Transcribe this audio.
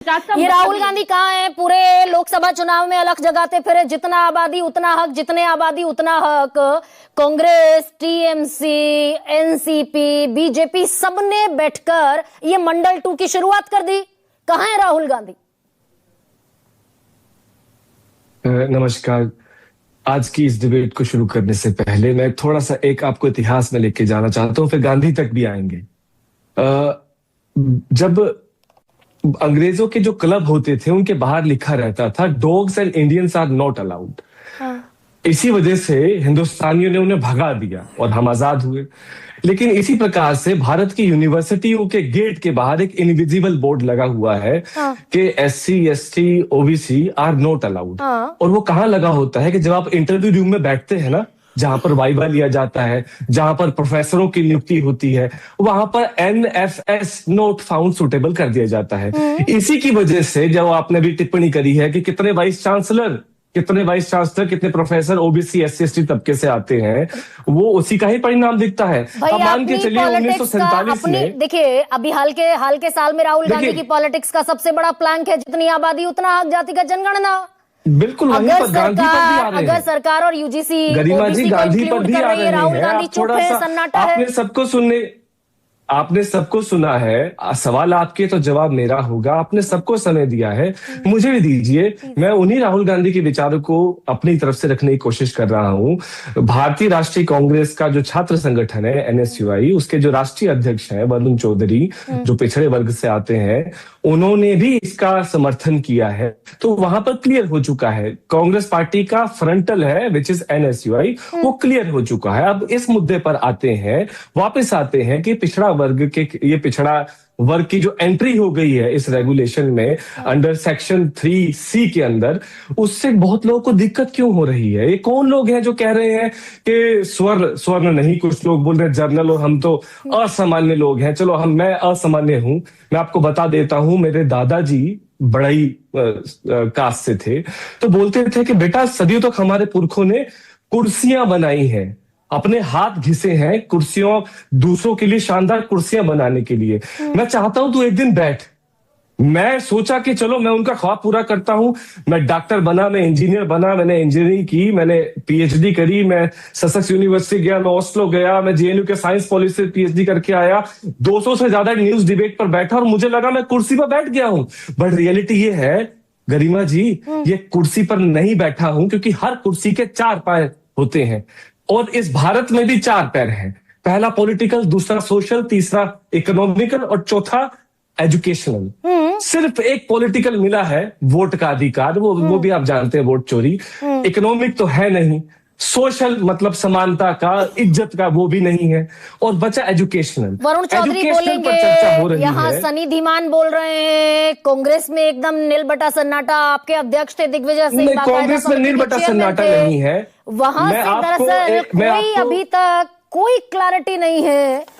भ्रष्टाचार का ये राहुल गांधी कहाँ है? पूरे लोकसभा चुनाव में अलग जगाते फिरे, जितना आबादी उतना हक, जितने आबादी उतना हक। कांग्रेस, टीएमसी, एनसीपी, बीजेपी सबने बैठकर ये मंडल 2 की शुरुआत कर दी। कहाँ है राहुल गांधी? नमस्कार। आज की इस डिबेट को शुरू करने से पहले मैं थोड़ा सा एक आपको इतिहास में लेके जाना चाहता हूं, फिर गांधी तक भी आएंगे। जब अंग्रेजों के जो क्लब होते थे उनके बाहर लिखा रहता था dogs and Indians are not allowed. इसी वजह से हिंदुस्तानियों ने उन्हें भगा दिया और हम आजाद हुए। लेकिन इसी प्रकार से भारत की यूनिवर्सिटियों के गेट के बाहर एक इनविजिबल बोर्ड लगा हुआ है कि SC, ST, OBC are not allowed. और वो कहाँ लगा होता है कि जब आप इंटरव्यू रूम में बैठते हैं ना, जहां पर वाइवा लिया जाता है, जहां पर प्रोफेसरों की नियुक्ति होती है, वहां पर NFS नोट फाउंड सुटेबल कर दिया जाता है। इसी की वजह से जब आपने भी टिप्पणी करी है कि कितने वाइस चांसलर, कितने प्रोफेसर ओबीसी, SC, ST तबके से आते हैं, वो उसी का ही परिणाम दिखता है। अब मान के चलिए 1947 में, देखिए अभी हाल के साल में राहुल गांधी की पॉलिटिक्स का सबसे बड़ा प्लैंक है जितनी आबादी उतना हक, जाति का जनगणना। बिल्कुल वहीं पर गांधी पर भी आ रहे हैं। अगर सरकार और यूजीसी गरिमा जी गांधी पर भी आ रहे हैं। राहुल गांधी चुप है, सन्नाटा है। आपने सबको सुना है। सवाल आपके तो जवाब मेरा होगा। आपने सबको समय दिया है, मुझे भी दीजिए। मैं उन्हीं राहुल गांधी के विचारों को अपनी तरफ से रखने की कोशिश कर रहा हूं। भारतीय राष्ट्रीय कांग्रेस का जो छात्र संगठन है NSUI, उसके जो राष्ट्रीय अध्यक्ष हैं वरुण चौधरी, जो पिछड़े वर्ग से आते हैं, उन्होंने भी इसका समर्थन किया है। तो वहां पर क्लियर हो चुका है, कांग्रेस पार्टी का फ्रंटल है विच इज NSUI, वो क्लियर हो चुका है। अब इस मुद्दे पर आते हैं, वापस आते हैं कि पिछड़ा वर्ग की जो एंट्री हो गई है इस रेगुलेशन में अंडर सेक्शन 3C के अंदर, उससे बहुत लोगों को दिक्कत क्यों हो रही है? ये कौन लोग हैं जो कह रहे हैं कि स्वर्ण नहीं, कुछ लोग बोल रहे हैं जर्नल, और हम तो असामान्य लोग हैं। चलो मैं असामान्य हूं। मैं आपको बता देता हूं, मेरे दादाजी बड़ई कास्ट से थे, तो बोलते थे कि बेटा सदियों तक हमारे पुरखों ने कुर्सियां बनाई हैं, अपने हाथ घिसे हैं कुर्सियों, दूसरों के लिए शानदार कुर्सियां बनाने के लिए। मैं चाहता हूं तू एक दिन बैठ। मैं सोचा कि चलो मैं उनका ख्वाब पूरा करता हूं। मैं डॉक्टर बना, मैं इंजीनियर बना, मैंने इंजीनियरिंग की, मैंने PhD करी, मैं ससेक्स यूनिवर्सिटी गया, मैं ओस्लो गया, मैं JNU के साइंस पॉलिसी से PhD करके आया, 200 से ज्यादा न्यूज डिबेट पर बैठा और मुझे लगा मैं कुर्सी पर बैठ गया हूं। बट रियलिटी ये है गरिमा जी, ये कुर्सी पर नहीं बैठा हूं, क्योंकि हर कुर्सी के 4 पैर होते हैं और इस भारत में भी 4 पैर हैं। पहला पॉलिटिकल, दूसरा सोशल, तीसरा इकोनॉमिकल और चौथा एजुकेशनल। सिर्फ एक पॉलिटिकल मिला है, वोट का अधिकार, वो भी आप जानते हैं, वोट चोरी। इकोनॉमिक तो है नहीं, सोशल मतलब समानता का, इज्जत का, वो भी नहीं है, और बचा एजुकेशनल। वरुण चौधरी बोलेंगे, यहाँ सनी धीमान बोल रहे हैं कांग्रेस में एकदम नील बटा सन्नाटा। आपके अध्यक्ष थे दिग्विजय सिंह, कांग्रेस में नील बटा सन्नाटा नहीं है। वहां से दरअसल कोई अभी तक कोई क्लैरिटी नहीं है